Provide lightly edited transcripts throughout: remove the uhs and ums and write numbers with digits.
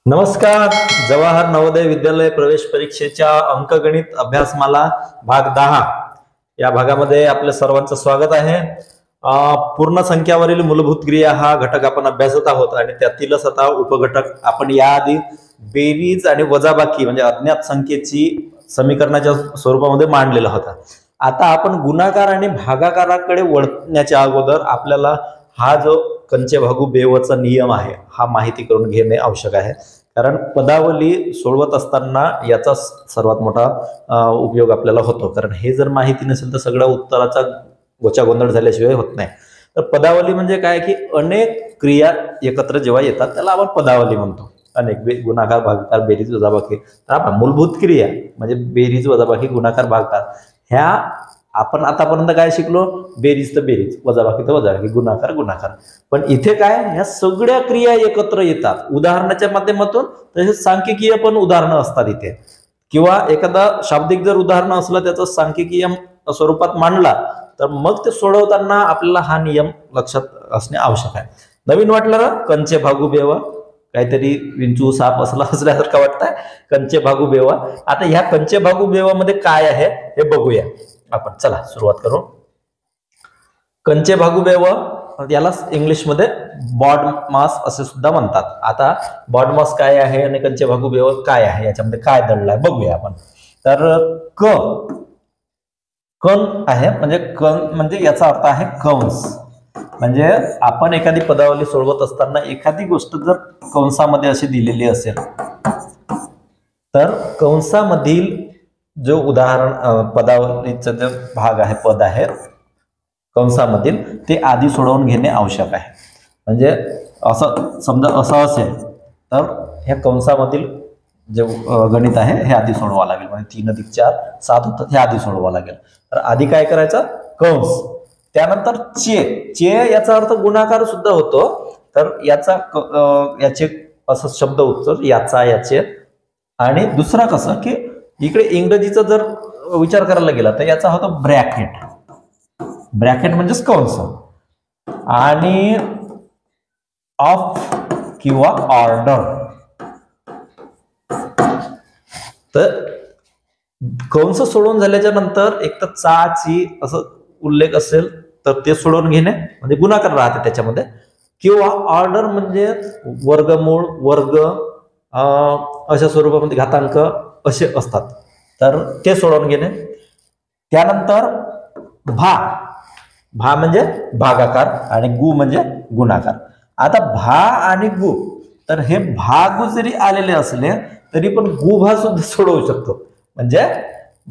नमस्कार. जवाहर नवोदय विद्यालय प्रवेश परीक्षेच्या अंकगणित अभ्यासमाला भाग 10 या भागामध्ये आपल्या सर्वांचं स्वागत आहे. पूर्ण संख्यावरील मूलभूत क्रिया हा घटक आपण अभ्यासत आहोत आणि त्यातीलच आता उपघटक आपण याआधी बेरीज आणि वजाबाकी म्हणजे अज्ञात संख्येची समीकरणाच्या स्वरूपामध्ये मांडलेला होता. आता आपण गुणाकार आणि भागाकाराकडे वळण्याच्या अगोदर आपल्याला हा जो कंचे भागू बेवचा नियम आहे हा माहिती करून घेणे आवश्यक आहे. कारण पदावली सोडवत असताना याचा सर्वात मोठा उपयोग आपल्याला होतो. कारण हे जर माहिती नसेल तर सगळ्या उत्तराचा गोचा गोंधळ झाल्याशिवाय होत नाही. तर पदावली म्हणजे काय की अनेक क्रिया एकत्र जेव्हा येतात त्याला आपण पदावली म्हणतो. अनेक गुणाकार भागाकार बेरीज वजाबाकी. तर मूलभूत क्रिया म्हणजे बेरीज वजाबाकी गुणाकार भागाकार ह्या आपण आतापर्यंत काय शिकलो? बेरीज तर बेरीज, वजाबाकी तर वजाबाकी, गुणाकार गुणाकार. पण इथे काय ह्या सगळ्या क्रिया एकत्र येतात उदाहरणाच्या माध्यमातून. तसेच सांख्यिकीय पण उदाहरणं असतात इथे, किंवा एखादा शाब्दिक जर उदाहरण असलं त्याचं सांख्यिकीय स्वरूपात मांडला तर मग ते सोडवताना आपल्याला हा नियम लक्षात असणे आवश्यक आहे. नवीन वाटलं ना कंचे भागू बेवा, काहीतरी विंचू साप असल्यासारखं वाटतंय. कंचे भागू बेवा. आता ह्या कंचे भागू बेवा मध्ये काय आहे हे बघूया आपण. चला सुरुवात करू. कंचे भागू बेव याला इंग्लिश मध्ये बॉड मास असे सुद्धा म्हणतात. आता बॉड मास काय आहे आणि कंचे भागू बेव काय आहे याच्यामध्ये काय दडलाय बघूया आपण. तर कण आहे म्हणजे कण म्हणजे याचा अर्थ आहे कंस. म्हणजे आपण एखादी पदावली सोडवत असताना एखादी गोष्ट जर कंसामध्ये अशी दिलेली असेल तर कंसामधील जो उदाहरण पदावलीचा जो भाग आहे पद आहे कंसामधील ते आधी सोडवून घेणे आवश्यक आहे. म्हणजे असं समजा असं असेल तर ह्या कंसामधील जे गणित आहे हे आधी सोडवावं लागेल. म्हणजे 3 अधिक 4 7 होतात हे आधी सोडवावं लागेल. तर आधी काय करायचं? कंस. त्यानंतर चे याचा अर्थ गुणाकार सुद्धा होतो. तर याचे असं शब्द उच्चार याचा याचे. आणि दुसरा कसं की इकडे इंग्रजीचा जर विचार करायला गेला तर याचा होता ब्रॅकेट. ब्रॅकेट म्हणजेच कंस. आणि ऑफ किंवा ऑर्डर. तर कंस सोडवून झाल्याच्या नंतर एक तर चा ची असं उल्लेख असेल तर ते सोडवून घेणे म्हणजे गुणाकार राहते त्याच्यामध्ये. किंवा ऑर्डर म्हणजे वर्गमूळ वर्ग अशा स्वरूपामध्ये घातांक असे असतात तर ते सोडवून घेणे. त्यानंतर भा म्हणजे भागाकार आणि गु म्हणजे गुणाकार. आता भा आणि गु तर हे भागु जरी आलेले असले तरी पण गुभा सुद्धा सोडवू शकतो. म्हणजे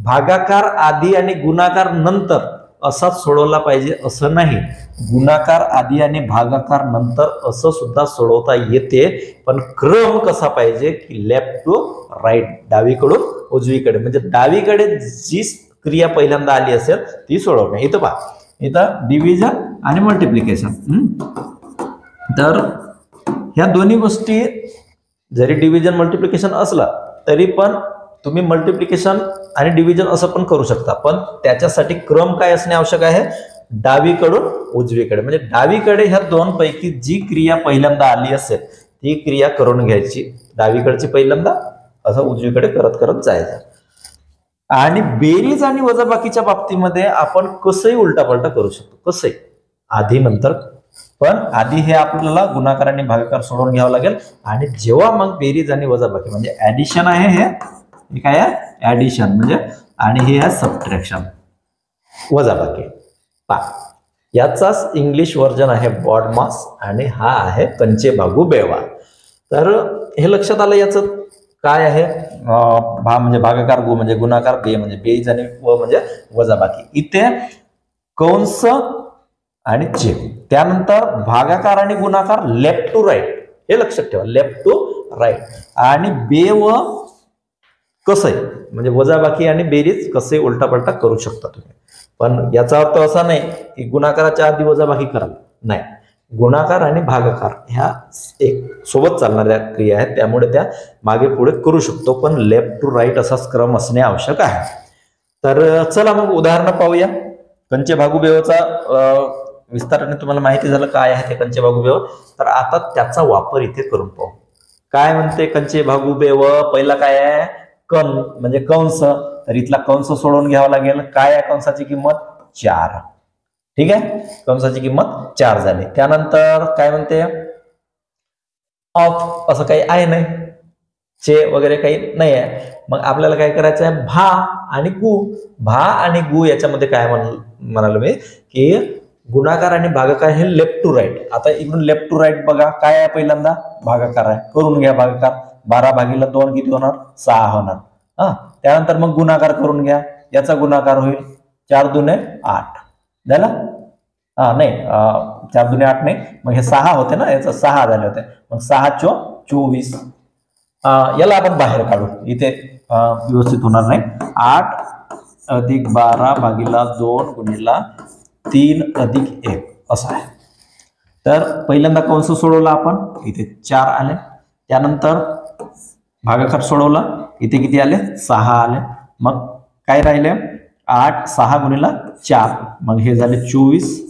भागाकार आधी आणि गुणाकार नंतर असाच सोडवला पाहिजे असं नाही. गुणाकार आधी आणि भागाकार नंतर असं सुद्धा सोडवता येते. पण क्रम कसा पाहिजे की लेफ्ट टू राईट, डावीकडून उजवीकडे. म्हणजे डावीकडे जी क्रिया पहिल्यांदा आली असेल ती सोडवणे. इथं पहा, इथं डिव्हिजन आणि मल्टिप्लिकेशन. तर ह्या दोन्ही गोष्टी जरी डिव्हिजन मल्टिप्लिकेशन असला तरी पण तुम्ही मल्टिप्लिकेशन आणि डिव्हिजन असं पण करू शकता. पण त्याच्यासाठी क्रम काय असणे आवश्यक आहे? डावीकडून उजवीकडे. म्हणजे डावीकडे ह्या दोन पैकी जी क्रिया पहिल्यांदा आली असेल ती क्रिया करून घ्यायची. डावीकडची पहिल्यांदा असं उजवीकडे करत करत जायचं. आणि बेरीज आणि वजाबाकीच्या बाबतीमध्ये आपण कसंही उलटापलटा करू शकतो. कसंही आधी नंतर. पण आधी हे आपल्याला गुणाकार आणि भागाकार सोडवून घ्यावं लागेल. आणि जेव्हा मग बेरीज आणि वजाबाकी म्हणजे ऍडिशन आहे हे काय आहे? ऍडिशन म्हणजे. आणि हे आहे सबट्रॅक्शन वजाबाकी. याचाच इंग्लिश व्हर्जन आहे बॉड मास आणि हा आहे कंचे भागू बेवा. तर हे लक्षात आलं याचं काय आहे? भा म्हणजे भागाकार, गु म्हणजे गुणाकार, बे म्हणजे बेरीज आणि व म्हणजे वजाबाकी. इथे कंस आणि चे. त्यानंतर भागाकार आणि गुणाकार लेफ्ट टू राईट हे लक्षात ठेवा. Left to right. आणि बे व कसंही म्हणजे वजाबाकी आणि बेरीज कसंही उलटापलटा करू शकता तुम्ही. पण याचा अर्थ असा नाही की गुणाकाराच्या आधी वजाबाकी करा. नाही, गुणाकार आणि भागाकार ह्या एक सोबत चालणाऱ्या क्रिया आहेत त्यामुळे त्या मागे पुढे करू शकतो. पण लेफ्ट टू राईट असा क्रम असणे आवश्यक आहे. तर चला मग उदाहरण पाहूया. कंचे भागू बेवचा विस्ताराने तुम्हाला माहिती झालं काय आहे ते कंचे भागू बेव. तर आता त्याचा वापर इथे करून पाहू. काय म्हणते कंचे भागुबे व पहिला काय आहे कण म्हणजे कंस, तर इथला कंस सोडवून घ्यावा लागेल. काय आहे कंसाची किंमत 4. ठीक आहे, कंसाची किंमत 4 झाली. त्यानंतर काय म्हणते ऑफ असं काही आहे नाही, चे वगैरे काही नाही आहे. मग आपल्याला काय करायचं आहे भा आणि गु. भा आणि गु याच्यामध्ये काय म्हणालो मी की गुणाकार आणि भागाकार हे लेफ्ट टू राईट. आता इकडून लेफ्ट टू राईट बघा काय आहे, पहिल्यांदा भागाकार आहे, करून घ्या भागाकार. 12/2 किती होणार 6 होणार. त्यानंतर मग गुणाकार करून घ्या, याचा गुणाकार होईल 4 दुने 8 झाला. नाही 4 दुने 8 नाही, मग हे 6 होते ना, याचं 6 झाले होते. मग 6 × 24 याला आपण बाहेर काढू, इथे व्यवस्थित होणार नाही. 8 + 12/2 गुणिला 3 + 1 असं आहे. तर पहिल्यांदा कंस सोडवला आपण, इथे 4 आले. त्यानंतर भागाकार सोडवला, इथे किती आले 6 आले. मग काय राहिले 8 6 गुणिला 4, मग हे झाले 24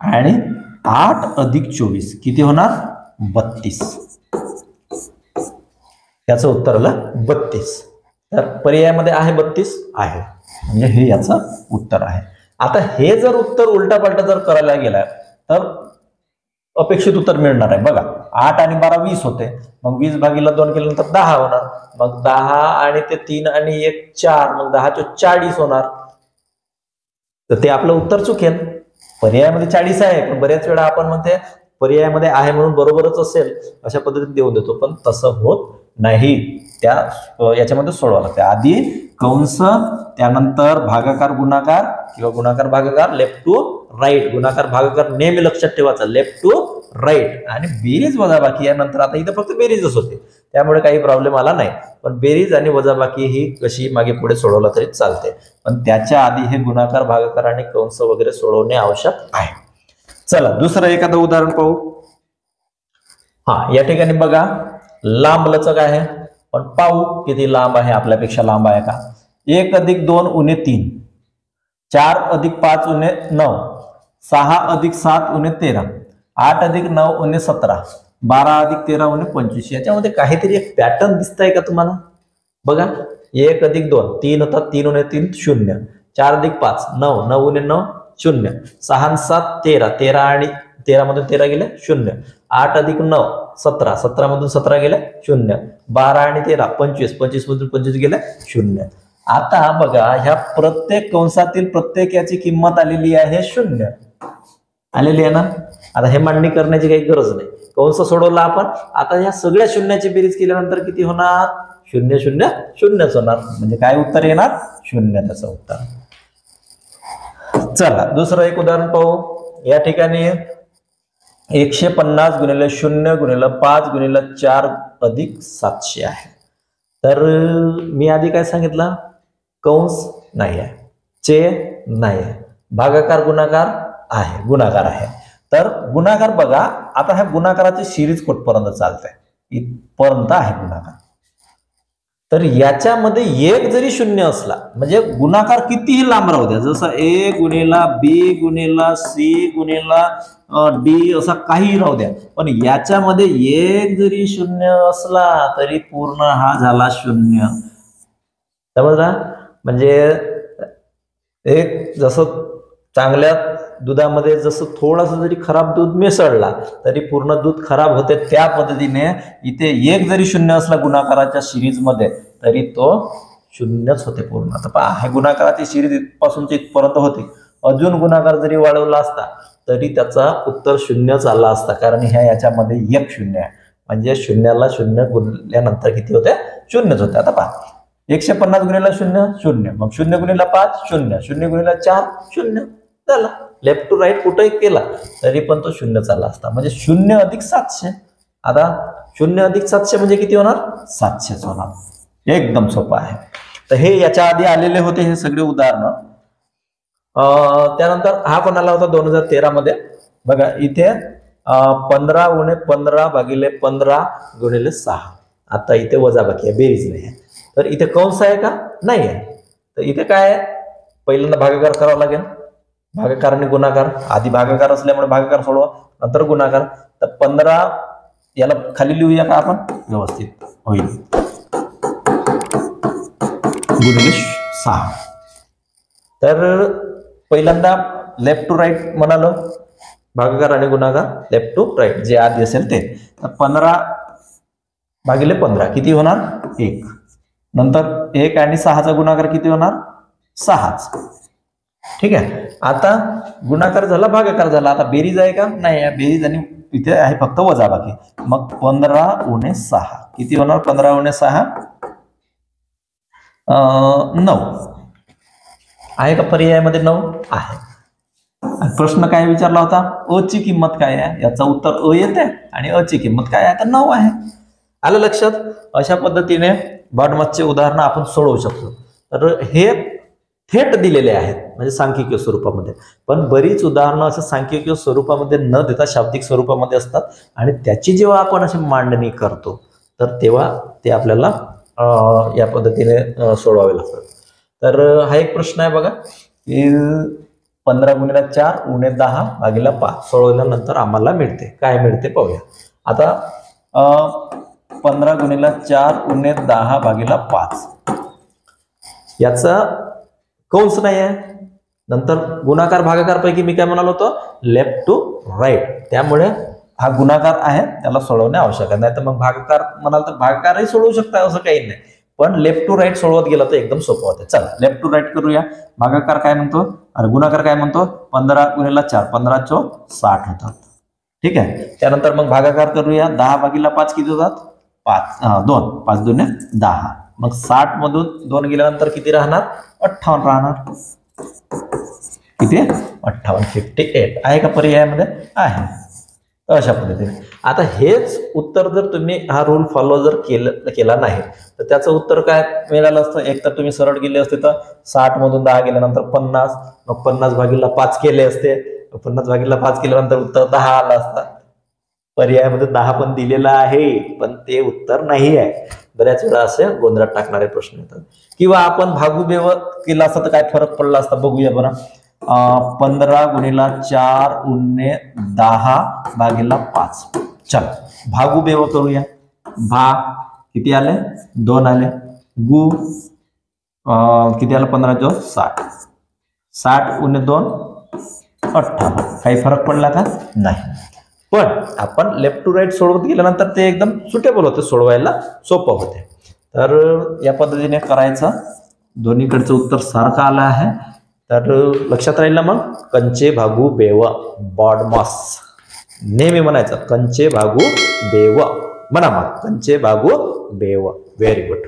आणि 8 + 24 किती होणार 32. याचं उत्तर आलं 32. तर पर्यायामध्ये आहे 32 आहे, म्हणजे हे याचं उत्तर आहे. आता हे जर उत्तर उलटा पालटा जर करायला गेला तर अपेक्षित उत्तर मिळणार आहे. बघा 8 आणि 12 20 होते, मग 20/2 केल्यानंतर 10 होणार. मग 10 आणि ते 3 आणि 1 4, मग 10 × 40 होणार. तर ते आपलं उत्तर चुकेल. पर्यायामध्ये 40 आहे, पण बऱ्याच वेळा आपण म्हणते पर्यायामध्ये आहे म्हणून बरोबरच असेल अशा पद्धतीने देऊन देतो, पण तसं होत नाही. त्या याच्यामध्ये सोडवा लागते. आधी कंस, त्यानंतर भागाकार गुणाकार किंवा गुणाकार भागाकार लेफ्ट टू राईट. गुणाकार भागाकार नेहमी लक्षात ठेवायचा लेफ्ट टू राईट. आणि बेरीज वजाबाकी यानंतर आता इथं फक्त बेरीजच होते, त्यामुळे काही प्रॉब्लेम आला नाही. पण बेरीज आणि वजाबाकी ही कशी मागे पुढे सोडवला तरी चालते, पण त्याच्या आधी हे गुणाकार भागाकार आणि कंस वगैरे सोडवणे आवश्यक आहे. चला दुसरं एखादं उदाहरण पाहू. या ठिकाणी बघा लांब लचक आहे, पण पाहू किती लांब आहे, आपल्यापेक्षा लांब आहे का. 1 + 2 = 3, 4 + 5 = 9, 6 + 7 = 13, 8 + 9 = 17, 12 + 13 = 25. याच्यामध्ये काहीतरी एक पॅटर्न दिसतंय का तुम्हाला. बघा 1 + 2 3 होतात, 3 × 3 0, 4 + 5 9, 9 × 9 0, 6 आणि 7 13, 13 आणि 13 मधून 13 गेले 0, 8 + 9 17, 17 मधून 17 गेले 0, 12 आणि 13 25, 25 मधून 25 गेले 0. आता बघा ह्या प्रत्येक कंसातील प्रत्येक याची किंमत आलेली आहे 0 आलेली आहे ना. आता हे मांडणी करण्याची काही गरज नाही, कंस सोडवला आपण. आता ह्या सगळ्या शून्याची बेरीज केल्यानंतर किती होणार 0 0 0 होणार, म्हणजे काय उत्तर येणार 0 त्याचं उत्तर. चला दुसरं एक उदाहरण पाहू. या ठिकाणी 150 × 0 × 5 × 4 + 700 आहे. तर मी आधी काय सांगितलं, कंस नाही आहे, चे नाही आहे, भागाकार गुणाकार आहे, गुणाकार आहे. तर गुणाकार बघा, आता ह्या गुणाकाराची सिरीज कुठपर्यंत चालते, इथपर्यंत आहे गुणाकार. तर याच्यामध्ये एक जरी 0 असला म्हणजे गुणाकार कितीही लांब राहू द्या, जसं A × B × C × D असा काही राहू द्या, पण याच्यामध्ये एक जरी 0 असला तरी पूर्ण हा झाला 0. समजला. म्हणजे एक जसं चांगल्या दुधामध्ये जसं थोडंसं जरी खराब दूध मिसळला तरी पूर्ण दूध खराब होते, त्या पद्धतीने इथे एक जरी 0 असला गुणाकाराच्या सिरीज मध्ये तरी तो 0च होते पूर्ण. आता पहा हे गुणाकाराची सिरीज इथपासूनची इथपर्यंत होती, अजून गुणाकार जरी वाढवला असता तरी त्याचा उत्तर 0च आला असता, कारण ह्या याच्यामध्ये एक 0 आहे, म्हणजे 0ला 0 गुणल्यानंतर किती होते 0च होते. आता पहा 150 × 0 0, मग 0 × 5 0, 0 × 4 0 झाला. लेफ्ट टू राईट कुठेही केला तरी पण तो 0 चालला असता, म्हणजे 0 + 700. आता 0 + 700 म्हणजे किती होणार 700च होणार. एकदम सोपं आहे. तर हे याच्या आधी आलेले होते हे सगळे उदाहरणं. त्यानंतर हा पण आला होता 2013 मध्ये. बघा इथे 15 × 15/15 × 6. आता इथे वजाबाकी आहे, बेरीज नाही आहे. तर इथे कंस आहे का नाही आहे. तर इथे काय आहे, पहिल्यांदा भागाकार करावा लागेल, भागाकार आणि गुणाकार. आधी भागाकार असल्यामुळे भागाकार सोडवा, नंतर गुणाकार. तर 15 याला खाली लिहूया का आपण, व्यवस्थित होईल, गुणिले 6. तर पहिल्यांदा लेफ्ट टू राईट म्हणालो, भागाकार आणि गुणाकार लेफ्ट टू राईट जे आधी असेल ते. तर 15 भागिले 15 किती होणार, 1. नंतर 1 आणि 6चा गुणाकार किती होणार, 6च. ठीक आहे. आता गुणाकार झाला, भागाकार झाला, आता बेरीज आहे का, नाही, बेरीज आणि इथे आहे फक्त वजाबाकी. मग 15 उणे 6 किती होणार, 15 उणे 6 9 आहे का, पर्यायामध्ये 9 आहे. प्रश्न काय विचारला होता, अ ची किंमत काय आहे, याचा उत्तर अ येते आणि अ ची किंमत काय आहे, तर 9 आहे. आलं लक्षात. अशा पद्धतीने बॉडमासचे उदाहरण आपण सोडवू शकतो. तर हे थेट दिलेले आहेत म्हणजे सांख्यिकीय स्वरूपामध्ये, पण बरीच उदाहरणं असं सांख्यिकीय स्वरूपामध्ये न देता शाब्दिक स्वरूपामध्ये असतात आणि त्याची जेव्हा आपण अशी मांडणी करतो तर तेव्हा ते आपल्याला या पद्धतीने सोडवावे लागतात. तर हा एक प्रश्न आहे बघा की 15 गुणिले 4 उणे 10 भागिले 5 सोडवल्यानंतर आम्हाला मिळते काय मिळते पाहूया. आता 15 गुणिले 4 उणे 10 भागिले 5 याचा कंस नाही आहे. नंतर गुणाकार भागाकार पैकी मी काय म्हणालो होतो, लेफ्ट टू राईट, त्यामुळे हा गुणाकार आहे त्याला सोडवणे आवश्यक आहे. नाही तर मग भागाकार म्हणाल तर भागाकारही सोडवू शकता असं काही नाही, पण लेफ्ट टू राईट सोडवत गेलं तर एकदम सोपं होतं. चला लेफ्ट टू राईट करूया. भागाकार काय म्हणतो आणि गुणाकार काय म्हणतो, 15 गुणिले 4 15 चौक 60 होतात. ठीक आहे. त्यानंतर मग भागाकार करूया. 10 भागिले 5 किती होतात, 2 5 दुने 10. मग 60 मधून 2 गेल्यानंतर किती राहणार, 58 राहणार. किती 58 58 आहे का पर्यायामध्ये, आहे. अशा पद्धतीने आता हेच उत्तर जर तुम्ही हा रूल फॉलो जर केला नाही तर त्याचं उत्तर काय मिळालं असतं. एक तर तुम्ही सरळ गेले असते तर 60 मधून 10 गेल्यानंतर 50, मग 50 भागिले 5 केले असते, 50 भागिले 5 केल्यानंतर उत्तर 10 आलं असतं. पर्यायामध्ये 10 पण दिलेला आहे पण ते उत्तर नाही आहे. बऱ्याच वेळा असे गोंधळात टाकणारे प्रश्न येतात. किंवा आपण भागुबेव केला असता तर काय फरक पडला असता बघूया बरं. 15 गुणिले 4 उणे 10 भागिले 5. चल भागुबेव करूया. भा किती आले, 2 आले. गु किती आलं, 15 चौक 60. 60 उणे 2 58. काही फरक पडला का, नाही. पण आपण लेफ्ट टू राईट सोडवत गेल्यानंतर ते एकदम सुटेबल होते, सोडवायला सोपं होते. तर या पद्धतीने करायचं. दोन्हीकडचं उत्तर सारखं आलं आहे. तर लक्षात राहील ना मग, कंचे भागू बेव बॉडमास नेहमी म्हणायचं, कंचे भागू बेव म्हणा, मग कंचे भागू बेव. Very good.